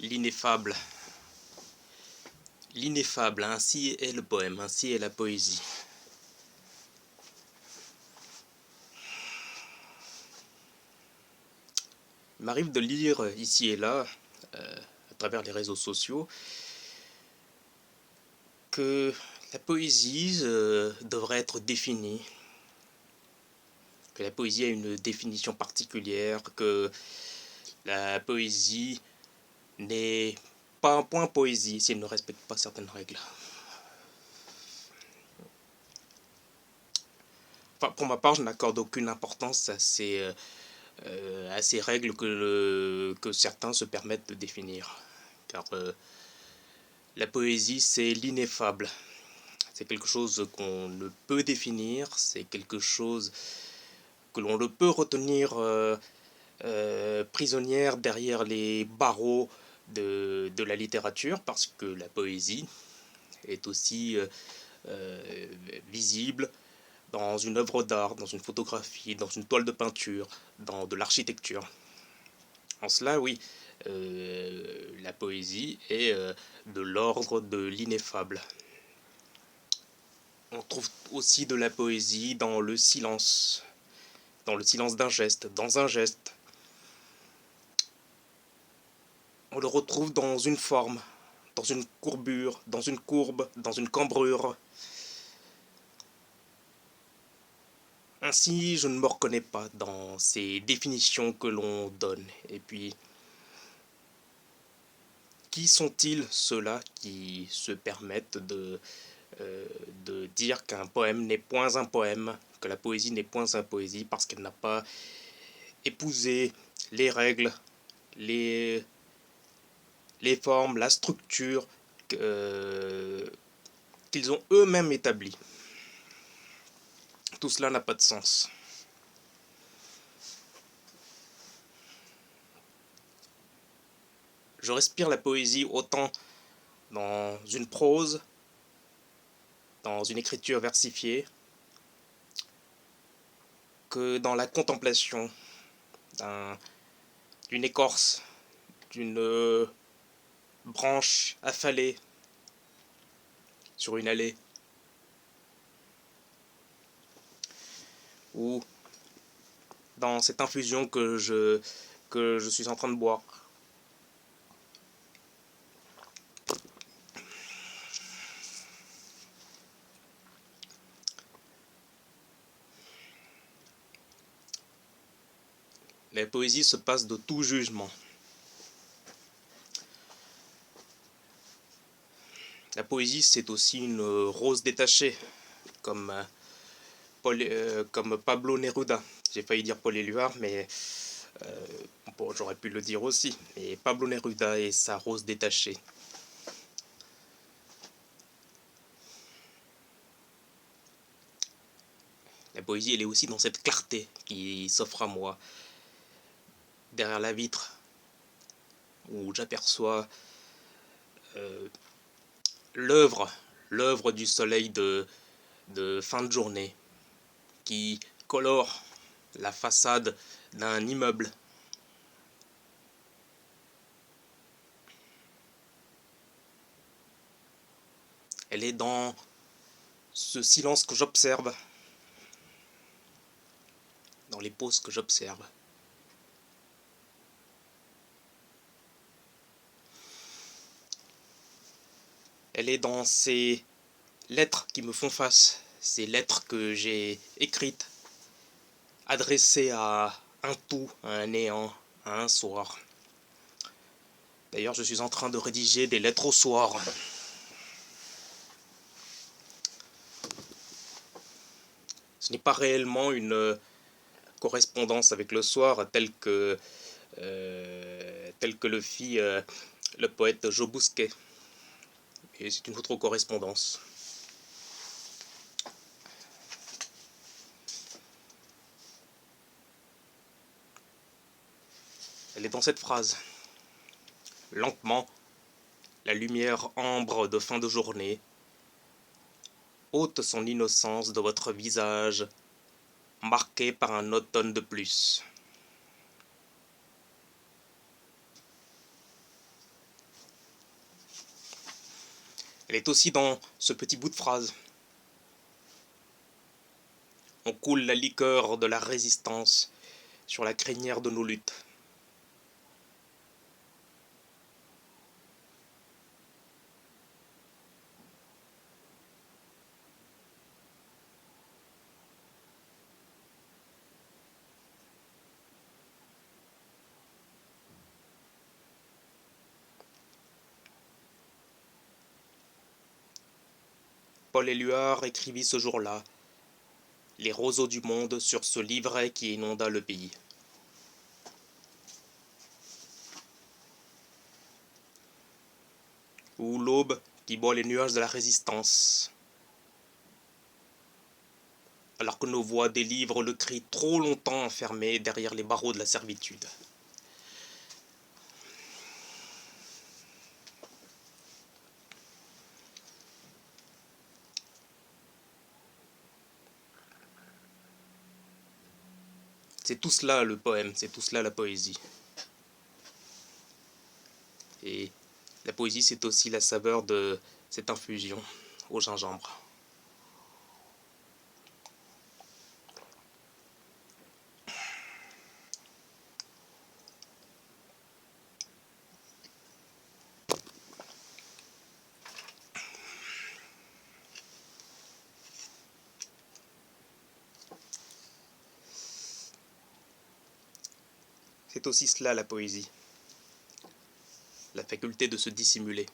L'ineffable. L'ineffable, ainsi est le poème, ainsi est la poésie. Il m'arrive de lire ici et là, à travers les réseaux sociaux, que la poésie devrait être définie, que la poésie a une définition particulière, que la poésie n'est pas un point poésie s'il ne respecte pas certaines règles. Enfin, pour ma part, je n'accorde aucune importance à ces règles que certains se permettent de définir. Car la poésie, c'est l'ineffable. C'est quelque chose qu'on ne peut définir, c'est quelque chose que l'on ne peut retenir prisonnière derrière les barreaux de la littérature, parce que la poésie est aussi visible dans une œuvre d'art, dans une photographie, dans une toile de peinture, dans de l'architecture. En cela, oui, la poésie est de l'ordre de l'ineffable. On trouve aussi de la poésie dans le silence d'un geste, dans un geste. On le retrouve dans une forme, dans une courbure, dans une courbe, dans une cambrure. Ainsi, je ne me reconnais pas dans ces définitions que l'on donne. Et puis, qui sont-ils ceux-là qui se permettent de dire qu'un poème n'est point un poème, que la poésie n'est point une poésie, parce qu'elle n'a pas épousé les règles, les formes, la structure qu'ils ont eux-mêmes établies. Tout cela n'a pas de sens. Je respire la poésie autant dans une prose, dans une écriture versifiée, que dans la contemplation d'une écorce, d'une branche affalée sur une allée, ou dans cette infusion que je suis en train de boire. La poésie se passe de tout jugement. La poésie, c'est aussi une rose détachée, comme Pablo Neruda. J'ai failli dire Paul Éluard, mais bon, j'aurais pu le dire aussi. Mais Pablo Neruda et sa rose détachée. La poésie, elle est aussi dans cette clarté qui s'offre à moi, derrière la vitre, où j'aperçois l'œuvre du soleil de fin de journée, qui colore la façade d'un immeuble. Elle est dans ce silence que j'observe, dans les pauses que j'observe. Elle est dans ces lettres qui me font face, ces lettres que j'ai écrites, adressées à un tout, à un néant, à un soir. D'ailleurs, je suis en train de rédiger des lettres au soir. Ce n'est pas réellement une correspondance avec le soir telle que le fit le poète Joe Bousquet. Et c'est une autre correspondance. Elle est dans cette phrase. Lentement, la lumière ambre de fin de journée ôte son innocence de votre visage, marqué par un automne de plus. Elle est aussi dans ce petit bout de phrase. On coule la liqueur de la résistance sur la crinière de nos luttes. Paul Éluard écrivit ce jour-là les roseaux du monde sur ce livret qui inonda le pays. Ou l'aube qui boit les nuages de la résistance, alors que nos voix délivrent le cri trop longtemps enfermé derrière les barreaux de la servitude. C'est tout cela le poème, c'est tout cela la poésie. Et la poésie, c'est aussi la saveur de cette infusion au gingembre. C'est aussi cela la poésie, la faculté de se dissimuler.